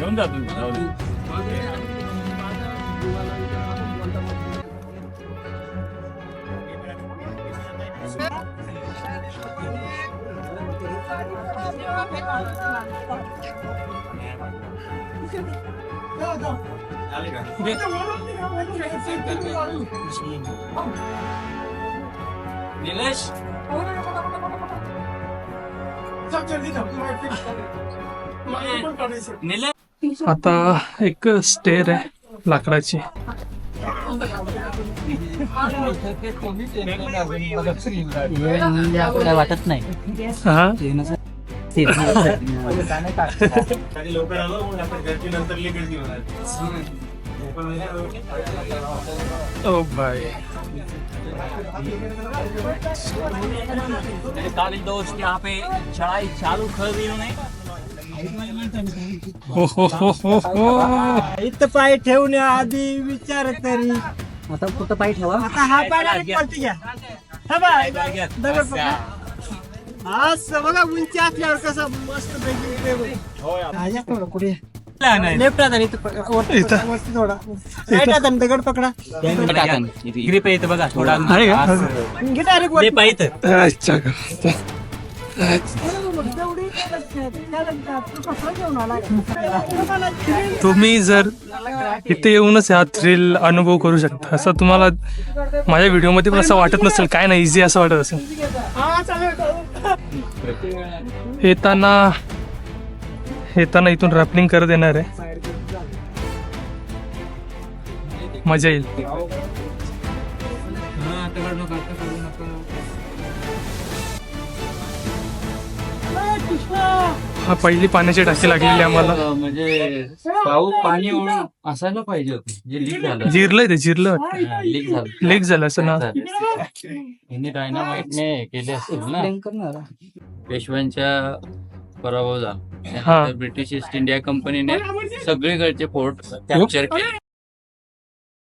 घेऊन जातो निलेश आता एक स्टेअर आहे लाकडाची. आपल्याला वाटत नाही. हा लवकर आलो घरची नंतर ओ भाई काली दोस्त यहाँ पे चढ़ाई चालू कर दी उन्होंने. हो हो हो हो हो. इथं पाय ठेवण्याआधी विचार तरी. आता कुठं पाय ठेवा. आता हा पाय direct वरती घ्या. हा बाय, दगड पकडा. असं बघा उंची असल्यावर कसं मस्त पैकी कुठे लेफ्ट हाताने वरती थोडा राईट हाताने दगड पकडा. ग्रिप येतं बघा थोडा आहे का? घे डायरेक्ट वरती. पाहिजे अच्छा का. तुम्ही जर इथे येऊनच हा थ्रिल अनुभव करू शकता. असं तुम्हाला माझ्या व्हिडिओमध्ये पण असं वाटत नसेल, काय नाही इझी असं वाटत असेल. येताना इथून रॅपलिंग करत येणार आहे, मजा येईल. हा पहिली पाण्याची टाकी लागलेली आम्हाला. म्हणजे पाऊस पाणी ओढून असायला पाहिजे होतं जे लीक झालं. जिरलंय ते जिरलं लीक झालं लेक झालं असं ना. हिने डायनामाइटने केले असतील ना. पेशव्यांच्या पराभव झाला. हा. ब्रिटिश ईस्ट इंडिया कंपनीने सगळीकडचे फोर्ट कॅप्चर केले.